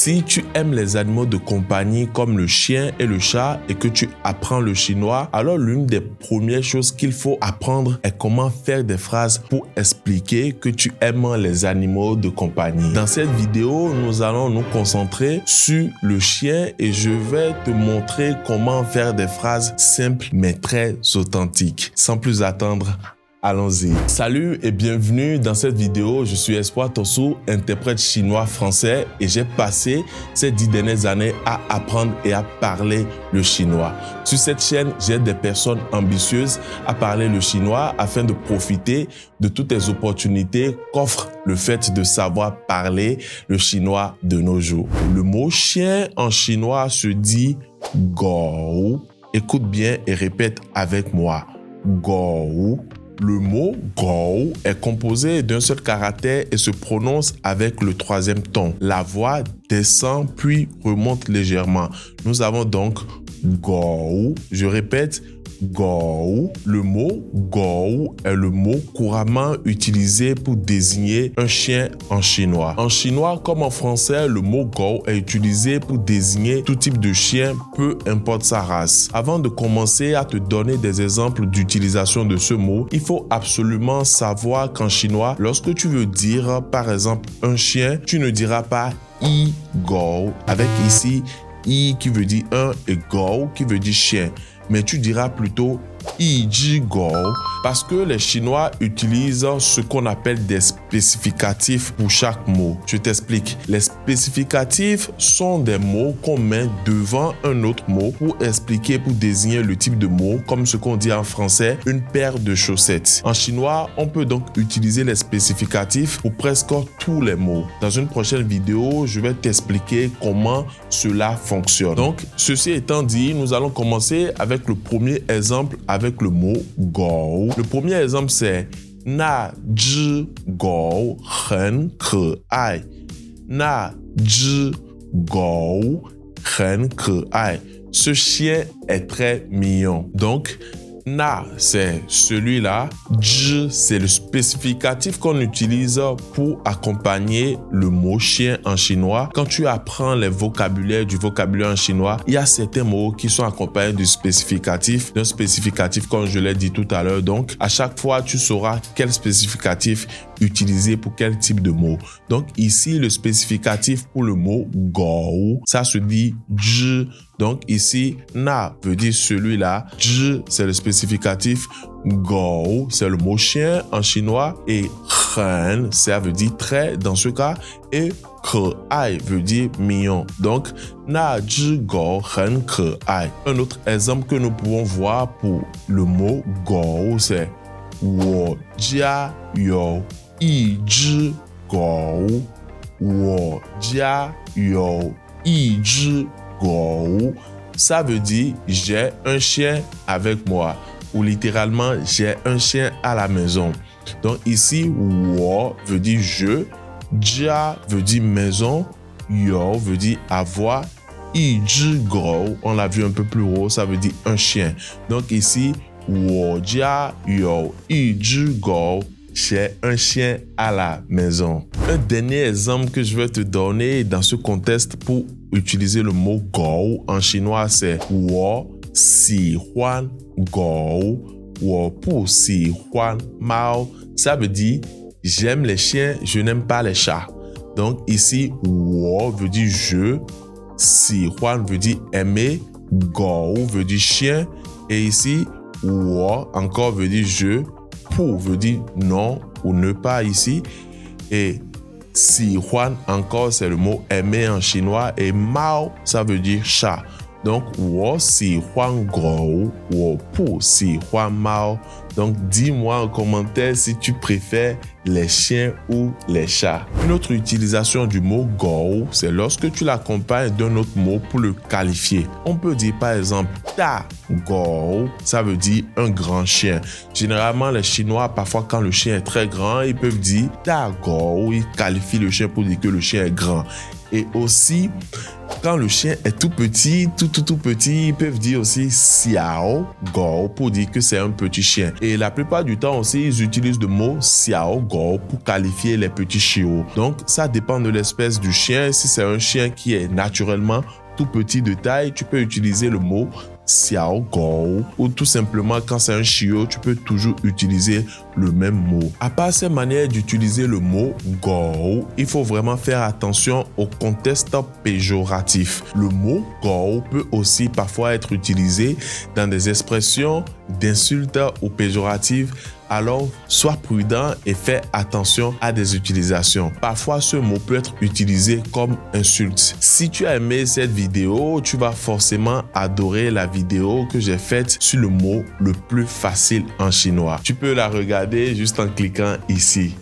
Si tu aimes les animaux de compagnie comme le chien et le chat et que tu apprends le chinois, alors l'une des premières choses qu'il faut apprendre est comment faire des phrases pour expliquer que tu aimes les animaux de compagnie. Dans cette vidéo, nous allons nous concentrer sur le chien et je vais te montrer comment faire des phrases simples mais très authentiques. Sans plus attendre, allons-y. Salut et bienvenue dans cette vidéo. Je suis Espoir Tosu, interprète chinois-français et j'ai passé ces 10 dernières années à apprendre et à parler le chinois. Sur cette chaîne, j'ai des personnes ambitieuses à parler le chinois afin de profiter de toutes les opportunités qu'offre le fait de savoir parler le chinois de nos jours. Le mot chien en chinois se dit gou. Écoute bien et répète avec moi. Gou. Le mot « gou » est composé d'un seul caractère et se prononce avec le troisième ton. La voix descend puis remonte légèrement. Nous avons donc « gou ». Je répète « gou ». Le mot « gou » est le mot couramment utilisé pour désigner un chien en chinois. En chinois comme en français, le mot « gou » est utilisé pour désigner tout type de chien, peu importe sa race. Avant de commencer à te donner des exemples d'utilisation de ce mot, il faut absolument savoir qu'en chinois, lorsque tu veux dire par exemple un chien, tu ne diras pas « yi gou » avec ici « yi » qui veut dire un et « gou » qui veut dire chien. Mais tu diras plutôt yi ji gou parce que les Chinois utilisent ce qu'on appelle des spécificatifs pour chaque mot. Je t'explique. Les spécificatifs sont des mots qu'on met devant un autre mot pour expliquer, pour désigner le type de mot, comme ce qu'on dit en français, une paire de chaussettes. En chinois, on peut donc utiliser les spécificatifs pour presque tous les mots. Dans une prochaine vidéo, je vais t'expliquer comment cela fonctionne. Donc, ceci étant dit, nous allons commencer avec le premier exemple avec le mot gou. Le premier exemple c'est na zhi gou hen ke ai. Na zhi gou hen ke ai. Ce chien est très mignon. Donc, na, c'est celui-là. Zhi, c'est le spécificatif qu'on utilise pour accompagner le mot chien en chinois. Quand tu apprends les vocabulaires du vocabulaire en chinois, il y a certains mots qui sont accompagnés du spécificatif, d'un spécificatif comme je l'ai dit tout à l'heure. Donc, à chaque fois, tu sauras quel spécificatif utiliser pour quel type de mot. Donc, ici, le spécificatif pour le mot gou, ça se dit zhi. Donc ici, na veut dire celui-là, zhi c'est le spécificatif, gou c'est le mot chien en chinois et hen ça veut dire très dans ce cas et ke ai veut dire mignon. Donc na zhi gou hen ke ai. Un autre exemple que nous pouvons voir pour le mot gou c'est wo jia you yi zhi gou. Wo jia you yi zhi gou, ça veut dire j'ai un chien avec moi ou littéralement j'ai un chien à la maison. Donc ici wo veut dire je, jia veut dire maison, yo veut dire avoir, yi zhi gou, on l'a vu un peu plus haut, ça veut dire un chien. Donc ici wo jia yo yi zhi gou, j'ai un chien à la maison. Un dernier exemple que je vais te donner dans ce contexte pour utiliser le mot gou en chinois, c'est wo xi huan gou, wo bu xi huan mao. Ça veut dire j'aime les chiens, je n'aime pas les chats. Donc ici, wo veut dire je, xi huan veut dire aimer, gou veut dire chien et ici, wo encore veut dire je, pu veut dire non ou ne pas ici et si huan encore c'est le mot aimer en chinois et mao ça veut dire chat. Donc wo si huan gou, wo pu si huan mao. Donc dis-moi en commentaire si tu préfères les chiens ou les chats. Une autre utilisation du mot gou, c'est lorsque tu l'accompagnes d'un autre mot pour le qualifier. On peut dire par exemple ta gou, ça veut dire un grand chien. Généralement les Chinois, parfois quand le chien est très grand, ils peuvent dire ta gou, ils qualifient le chien pour dire que le chien est grand. Et aussi Quand le chien est tout petit, tout petit, ils peuvent dire aussi xiao gou pour dire que c'est un petit chien. Et la plupart du temps aussi, ils utilisent le mot xiao gou pour qualifier les petits chiots. Donc, ça dépend de l'espèce du chien. Si c'est un chien qui est naturellement tout petit de taille, tu peux utiliser le mot xiao gou, ou tout simplement quand c'est un chiot, tu peux toujours utiliser le même mot. À part ces manières d'utiliser le mot gou, il faut vraiment faire attention au contexte péjoratif. Le mot gou peut aussi parfois être utilisé dans des expressions d'insultes ou péjoratives. Alors, sois prudent et fais attention à des utilisations. Parfois, ce mot peut être utilisé comme insulte. Si tu as aimé cette vidéo, tu vas forcément adorer la vidéo que j'ai faite sur le mot le plus facile en chinois. Tu peux la regarder juste en cliquant ici.